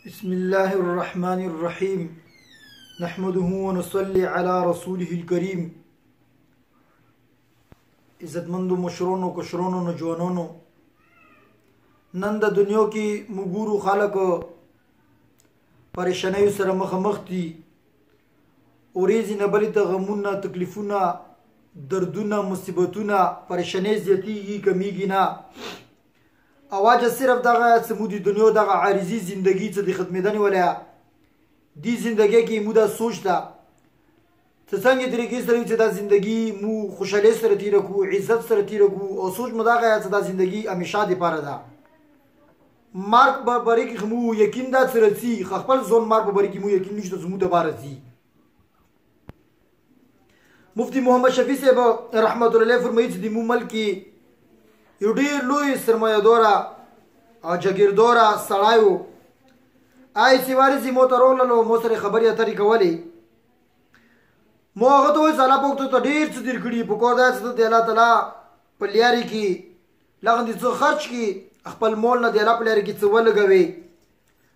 بسم الله الرحمن الرحيم نحمده ونصلي على رسوله الكريم عزتمندو مشرونو کشرونو نوجوانونو نن د دنیا کې مګورو خلک پریشانیو سره مخامخ دي اوریزي نه بلې د غمونه تکلیفونه دردونه مصیبتونه پریشانې زیاتېږي کمیږي نه اواج صرف دغه سمودي دنیا دغه عارضی زندگی څخه د خدمتنی ولا دی زندگی کې مودا سوچ دا څنګه طریقې سره چې دا زندگی مو خوشاله سره تیر کو عزت سره تیر کو او سوچ مداغه چې دا زندگی همیشه دی پاره ده مارک بربري کې مو یقین دا سره سي خپل ځون مارک بربري کې مو یقین نشته زموږ د باره سي مفتی محمد شفیع صاحب رحمت الله فرمایي چې د مو ملک یو ډیر لوی سرمایه‌دار او جګیردار سړی و آی سی وارث مو ته روللو مو سره خبرې اترې کولې مو هغه ته وایي سالا پوښتنه ته ډیر څه در کړي په کور دا چې د الله تعالی په لیاري کې لغندې څه خرچ کې خپل مول نه د الله په لیاري کې څه ولګوي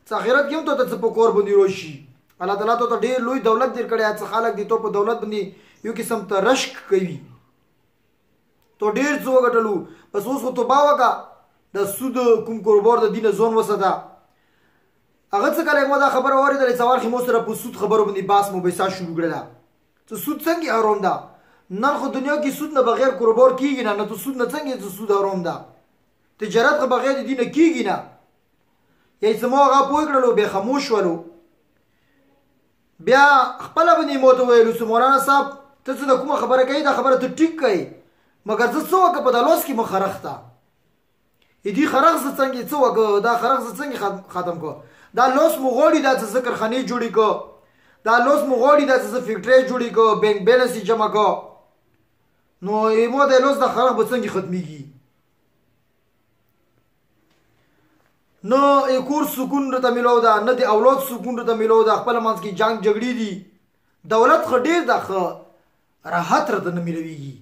څه آخرت کې هم ته څه په کور باندې روشي الله تعالی ته ډیر لوی دولت در کړی څه خلک دي ته په دولت باندې یو قسم ته رشک کوي تو ډیر څه وګټلو بس اوس خو توبه وکړه د سود کوم کاروبار د دینه ځون وساته هغه څه کله ما دا خبره واورېدلې سوال خو مو سره په سود خبرو باندې باس مو بيسا شروع کړله ته سود څنګه حرام ده نن خو دنیا کې سود نه بغیر کاروبار کیږي نه ته سود نه څنګه سود حرام ده تجارت خو بغیر د دینه کیږي نه یې سمو هغه پوه کړلو به خاموش ولو بیا خپل باندې موته ویلو مولانا صاحب ته څه د کومه خبره کوي دا خبره ته ټیک کوي مگر زه څه وکړه په د لوس کې مو خرخته دې خرخ زه څنګه څه وکړه دا خرخ زه څنګه ختم کو دا لوس مو غوړي دا څه ذکرخانه جوړی کو دا لوس مو غوړي دا څه فیکټری جوړی کو بینک بیلنس جمع کو نو مو د لوس د خرخ به څنګه ختميږي نو کور سکون رته ملو دا نه د اولاد سکون رته ملو دا خپل منځ کې جنگ جګړې دي دولت خډیر د راحت رته نه ملويږي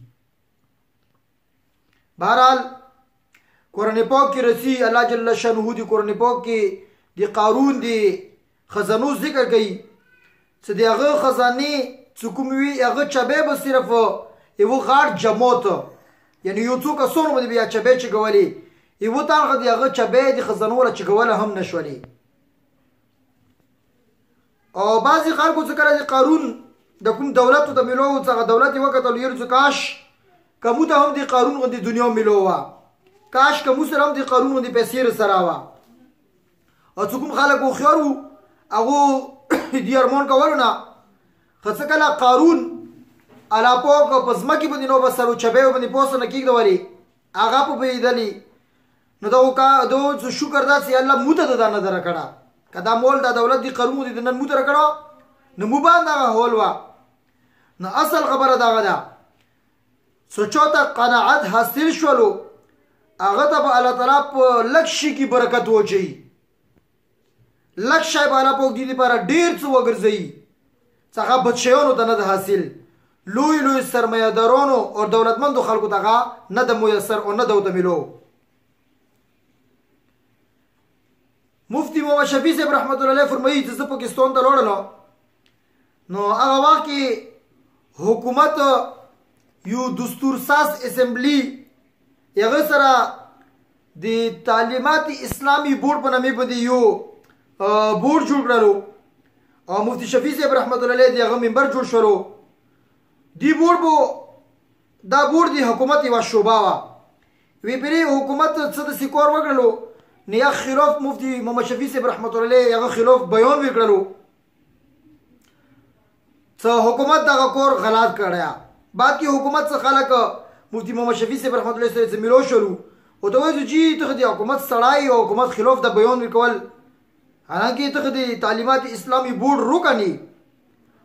بہرحال قرآن پاک کی رسی اللہ جل شانہ دی قرآن پاک کی دی قارون دی خزانو ذکر گئی چه دی اغا خزانی چکوموی اغا چبه با صرف ایو غار جماعت یعنی یو تو کسونو با دی بیا چبه چگوالی ایو تانخ دی اغا چبه دی خزانو را چگوالی هم نشوالی او بعضی خلقو ذکر دی قارون دا کم دولتو دا ملو چاگه دولتی وقت الویر چکاش کمو ته هم دی قارون غوندي دنیا ملووا کاش کمو سره هم دی قارون غوندي پیسې رسراوا او څوک خلک خو خيارو هغه دی ارمان کولو نه خاصه کله قارون الا پوک پزمکی باندې نو بسرو چبه باندې پوسنه کیږي هغه په بيدلی نو دا وکا دو شکر دا سي الله موته د نه درکړه کدا مول دا دولت دی قارون دی نن موته درکړه نو مو باندې هولوا نو اصل خبره دا غدا سوچو ته قناعت حاصل شولو هغه ته به الله تعالی په لکشي کې برکت وچی لکشي به الله په دې لپاره ډیر څه وګرځي څنګه بچیانو ته نه حاصل لوی لوی سرمایه‌دارانو او دولتمندو خلکو ته نه د میسر او نه د ملو مفتی محمد شفیع صاحب رحمت الله علیه فرمایي چې پاکستان ته لاړل نو هغه وخت کې حکومت یو دستور ساز اسمبلی یغه سره د تعلیمات اسلامی بورډ په نامه باندې یو بورډ جوړ کړلو او مفتی شفیع صاحب رحمت الله علیه دغه منبر جوړ شولو دی بورډ دا بورډ د حکومت یو شوبه وا وی پری حکومت څه د سکور وکړلو نه خلاف مفتی محمد شفیع صاحب رحمت الله علیه یغه خلاف بیان وکړلو څه حکومت دغه کور غلط کړیا بعد کی حکومت سے خلق مفتی محمد شفیع صاحب رحمت الله علیه سے ملو شروع او ته وایي چې ته د حکومت سړای او حکومت خلاف د بیان وکول حالانکه ته د تعلیمات اسلامی بورډ روکنی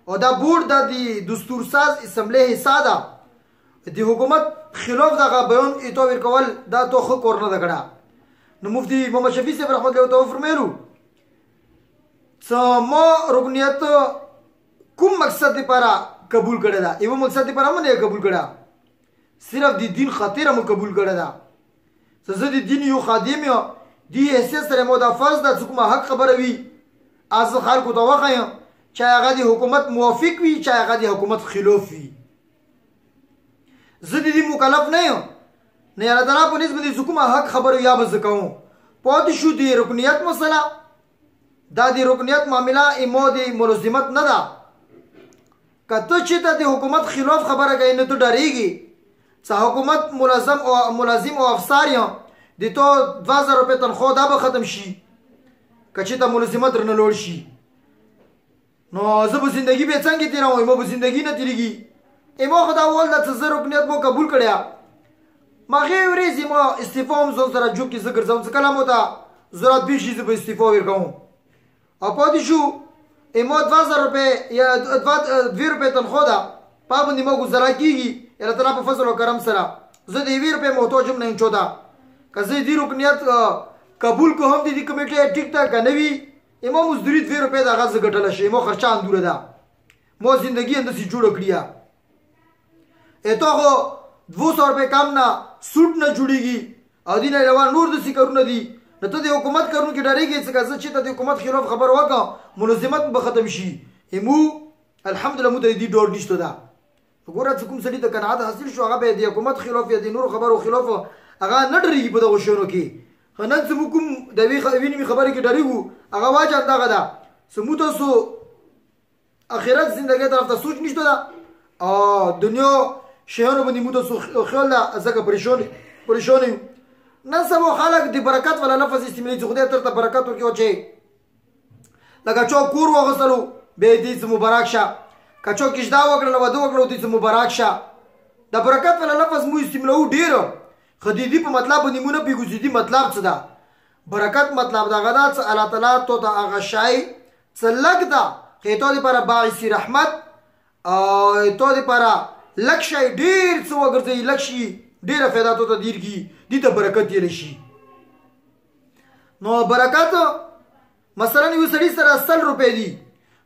او دا بورډ د دستور ساز اسمبلی حصہ ده د حکومت خلاف دغه بیان ایتو ورکول دا تو خو کور نه دغړه نو مفتی محمد شفیع صاحب رحمت الله تعالی فرمایلو سمو رکنیت کوم مقصد لپاره قبول کړه دا ایو مقصد پر هم نه قبول کړه صرف د دین خاطر هم قبول کړه دا زه د دین یو خادم یم دی حیثیت سره مو دا فرض ده چې کومه حق خبره وي از خلکو ته وښیم چې هغه د حکومت موافق وي چې هغه د حکومت خلاف وي. زه د دې مکلف نه یم نه الله تعالی په نسبت د کومه حق خبرو یا به زه کوم. پاتې شو د رکنیت مسله. دا د رکنیت معامله ایمو د ملزمت نه ده. که ته چې ته د حکومت خلاف خبره کوي نه ته ډارېږي څه حکومت ملازم او افسر یم د تو 2000 روپۍ تنخواه دا به ختم شي که چې ته ملزمت رنه لوړ شي. نو زه به زندگی به څنګه تېروم ایمو به زندگی نه تېرېږي. ایمو خو دا وویل دا څه زه رکنیت مو قبول کړی ما هغې ورځې ما استعفا هم ځان سره جوب کې زه ګرځوم څه کله مو ته ضرورت پېښ شي زه به استعفا ورکوم. او پاتې شو ایمو 2000 روپۍ یا 2 روپۍ تنخواه ده په هغه باندې ما ګزاره کېږي الله تعالی په فضل او کرم سره زه د 1 روپۍ محتاج هم نه یم چوده که زه دې رکنیت قبول کو هم د دې کمیټې ټیک ټاک که نه وي ایمو مزدوري 2 روپۍ د هغه زه ګټلی شي ایمو خرچه اندوره ده مو زندگی انداسې جوړه کړې ایتو خو 200 روپۍ کم نه سوټ نه جوړېږي او دې نه علاوه نور داسې کارونه دي نو ته د حکومت کارونکي ډارېږې ځکه زه چې ته د حکومت خلاف خبر وکړم ملزمت به ختم شي ایمو الحمدلله مو ته د دې ډور نشته ده. ګوره چې کوم سړي ته قناعت حاصل شو هغه به د حکومت خلاف یا د نورو خبرو خلاف هغه نه ډارېږي په دغو شیانو کې. نن زموږ کوم د وینې خبرې کې ډارېږو هغه وجه همدغه ده زموږ تاسو آخرت زندګۍ طرف ته سوچ نشته ده او دنیا شیانو باندې موږ تاسو خیال ده ځکه پریشان یو. نن سبا خلک د برکت والا لفظ استعمالوي چې خدای درته برکت ورکړي او چې لکه چا کور واغوستلو بیا یې دې مبارک شه که چا کشدا وکړله واده وکړه دې مبارک شه. د برکت والا لفظ مو استعمالوو ډېر خو د دې په مطلب باندې مو نه پوهېږو چې دې مطلب څه ده. برکت مطلب دغه ده چې الله تعالی تو ته هغه شی څه لږ ده خو تو دپاره باعث رحمت او تو دپاره لږ شی ډېر څه وګرځوي لږ شي ډېره فایده تو ته دیر کړي دې ته برکت ویلی شي. نو برکت مثلا یو سړي سره 100 روپۍ دي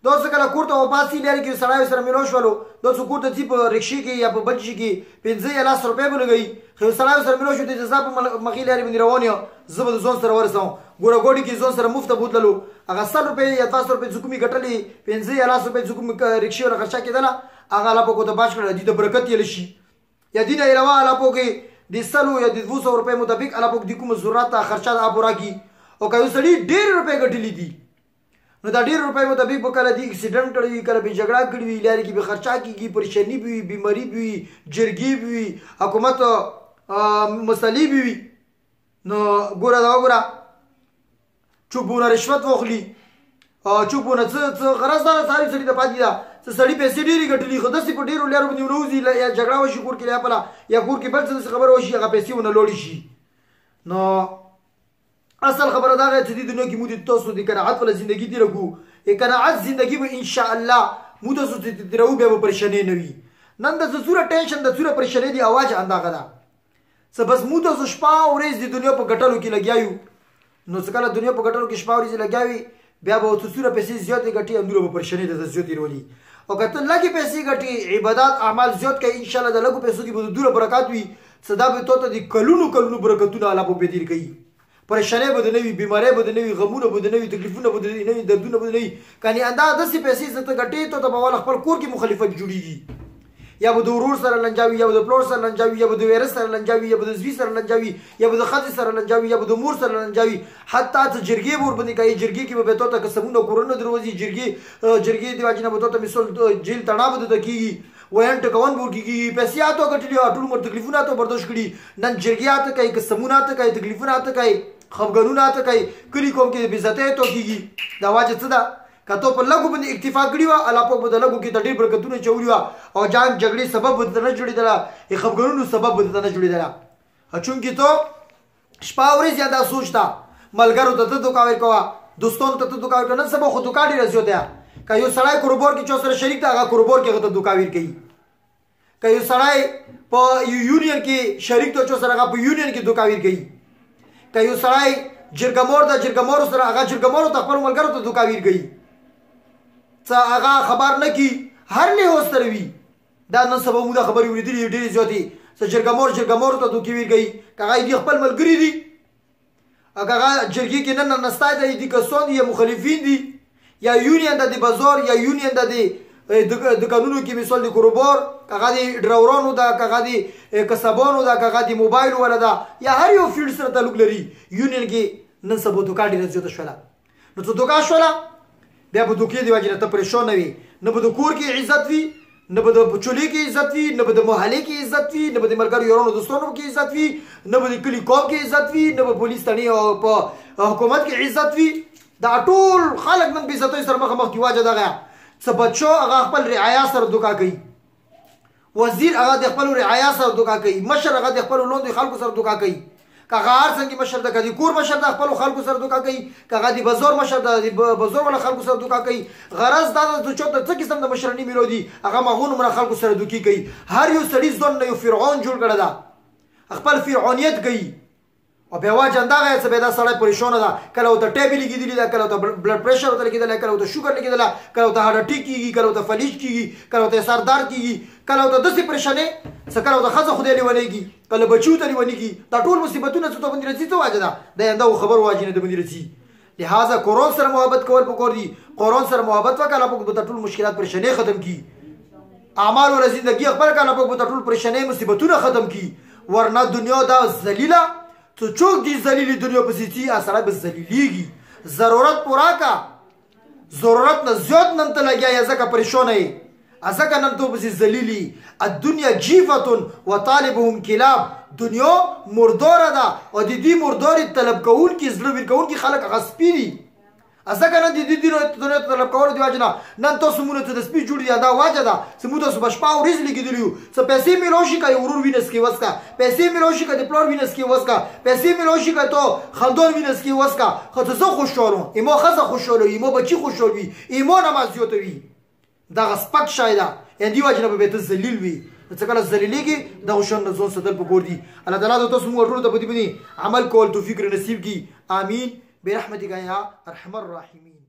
دا څه کله کور ته وباسي لرې کې سړی سره میلاو شولو دا څه کور ته ځي په رکشې کې یا په بل شي کې 15 یا 10 روپۍ به لګوي خو سړی سره میلاو شو د جزا په مخې لارې باندې روان یم زه به د ځان سره ورسوم ګوره ګوډي کې ځان سره مفته بوتللو هغه 100 روپۍ یا 200 روپۍ چې کومې ګټلې 15 یا 10 روپۍ چې کوم رکشې والا خرچه کېدله هغه الله پاک ورته باج کړله دې ته برکت ویلی شي. یا دې نه علاوه الله پاک د 100 یا د 200 روپۍ مطابق الله پاک د کومه ضرورت خرچه د پوره کړي. او که یو سړي ډېرې روپۍ ګټلې دي نو دا ډېر روپۍ مطابق به کله د اکسیډنټ کړی وي کله به جګړه کړې وي لارې کې به خرچه کېږي پریشاني به وي بیماري به وي جرګې به وي حکومت مسلې به وي. نو ګوره دا وګوره چوپونه رشوت واخلي چوپونه څه غرض ده ساري سړي ته پاتې ده څه سړي پیسې ډېرې ګټلي خو داسې په ډېرو لارو باندې ونوځي یا جګړه وشي کور کې لاپله یا کور کې بل څه داسې خبره وشي هغه پیسې ونه لوړې شي. نو اصل خبره دا چې د دنیا کې موږ تاسو د قناعت ولا زندگی تیرو کو قناعت زندگی به ان شاء الله موږ تاسو ته تیرو به پریشانی نه وي. نن د زوره ټینشن د زوره پریشانی دی आवाज انداغه ده څه بس موږ تاسو شپه او ورځ د دنیا په ګټلو کې لګیایو نو څه کله دنیا په ګټلو کې شپه او ورځ لګیاوي بیا به تاسو سره پیسې زیاتې ګټي اندوره به پریشانی ده زیاتې ورولي او کته لګي پیسې ګټي عبادت اعمال زیات کوي ان شاء الله د لګو پیسو کې به دوره برکات وي صدا به ته د کلونو برکتونه الله په بدیر کوي. پریشانی به نه وي بیماری به نه وي غمونه به نه وي تکلیفونه به نه وي دردونه به نه وي کني انده داسې پیسې ته ګټې ته به ول خپل کور کې مخالفت جوړیږي یا به د ورور سره لنجاوي یا به د پلور سره لنجاوي یا به د ویرس سره لنجاوي یا به د زوی سره لنجاوي یا به د خځې سره لنجاوي یا به د مور سره لنجاوي حتی ته جرګې ور باندې کوي جرګې کې به ته قسمونه کورونه دروځي جرګې دی واجنه به ته مثال جیل تڼا به د کیږي وین ټکون بور کیږي پیسې اته کټلی ټول مر تکلیفونه ته برداشت کړي نن جرګې اته کوي قسمونه اته کوي تکلیفونه اته کوي خفګانونه اته کوي کلی کوم کې بې عزتۍ تو کیږي دا واجب څه ده که ته په لږو باندې اکتفا کړي وه الله پاک به د لږو کې د ډېر برکتونه چولي وه او جنګ جګړې سبب به درته نه جوړېدله خفګانونو سبب به درته نه جوړېدله چونکې ته شپه ورځ یا دا سوچ ده ملګرو ته ته دوکه ورکوه دوستانو ته ته دوکه ورکوه نن سبا خو دوکه ډېره زیاته ده که یو سړی کاروبار کې چا سره شریک ده هغه کاروبار کې هغه ته دوکه ورکوي که یو سړی په یونین کې شریک ده چا سره هغه په یونین کې دوکه ورکوي که یو سړی جرګمور ده جرګمورو سره هغه جرګمورو ته خپلو ملګرو ته دوکه ورکوي څه هغه خبر نه کي هر لحاظ سره وي دا نن سبا موږ دا خبرې اورېدلې ډېرې زیاتې څه جرګمورو ته دوکې ورکوي که هغه دي خپل ملګري دي که هغه جرګې کې نن نستی دی دي کسان دي یا مخالفین دي یا یونین د بازار یا یونین د قانونو کې مثال د کروبار کغه د ډراورانو دا کغه د کسبانو دا کغه د موبایل ولا دا یا هر یو فیلډ سره تعلق لري یونین کې نن سبا دوکا ډیره زیاته شوله نو څه دوکا شوله بیا په دوکې دی واجب ته پریشان وي نه به د کور کې عزت وي نه به د چولې کې عزت وي نه به د محلې کې عزت وي نه به د ملګرو یارانو دوستانو کې عزت وي نه به د کلي قوم کې عزت وي نه به پولیس تڼۍ او په حکومت کې عزت وي دا ټول خلک نن بې عزتۍ سره مخامخ دي واجه دغه څه بچو هغه خپل رعایا سره دوکا کوي وزیر هغه د خپل رعایا سره دوکا کوي مشر هغه د خپل لوندو خلکو سره دوکا کوي کغه هر څنګه مشر د کدي کور مشر د خپل خلکو سره دوکا کوي کغه د بازار مشر د بازار ولا خلکو سره دوکا کوي غرض دا د چوت څه قسم د مشرنی میلو دي هغه مغون مر خلکو سره دوکي کوي هر یو سړي ځون نه یو فرعون جوړ کړی دا خپل فرعونیت کوي او بیا واجه اندغه څه به دا سړی پریشان ده کله او ته ټیبل لګیدلی ده کله او ته بلډ پریشر ورته لګیدلی کله او ته شوګر لګیدلی کله او ته هارت اٹیک کیږي کله او ته فلیج کیږي کله او ته سردار کیږي کله او ته داسې پریشانې څه کله او ته ښځه خدای لیونیږي کله بچو ته لیونیږي دا ټول مصیبتونه څه ته باندې راځي څه واجه ده د انده خبر واجب نه د باندې راځي لہذا قرآن سره محبت کول پکور دي قرآن سره محبت وکړه په ټول مشکلات پریشانې ختم کی اعمال او زندگی خپل کړه په ټول پریشانې مصیبتونه ختم کی ورنه دنیا دا ذلیله تو چوک دی ذلیلی دنیا پسیتی اصلا به ذلیلیگی ضرورت پورا کا ضرورت نه زیاد نن ته لګیا یا ځکه پریشان ای ځکه نن ته پسې ذلیلی الدنیا جیفتون و طالبهم کلاب دنیا مرداره ده او د دې مرداري طلب کوونکي زړه ورکوونکي خلک هغه سپي دي ځکه نن د دې دنیا طلب کولو دی واجب نه نن تاسو مونږ ته د سپي جوړ دی دا واجب ده چې موږ تاسو بشپا او ریز لګیدلی یو څه پیسې میلوشي کوي ورور وینس کې وسکا پیسې میلوشي کوي پلور وینس کې وسکا پیسې میلوشي کوي ته خندون وینس کې وسکا خو ته زه خوشاله ایمو خزه خوشاله ایمو بچی خوشاله وي ایمو نماز یوته وي دا غسپک شایدا اندی واجب به ته ذلیل وي څه کله ذلیلیږي دا شون نه ځون ستل پکور دي الله تعالی تاسو موږ ټول ته بدی عمل کول توفیق نصیب کی امین برحمتك يا ارحم الراحمين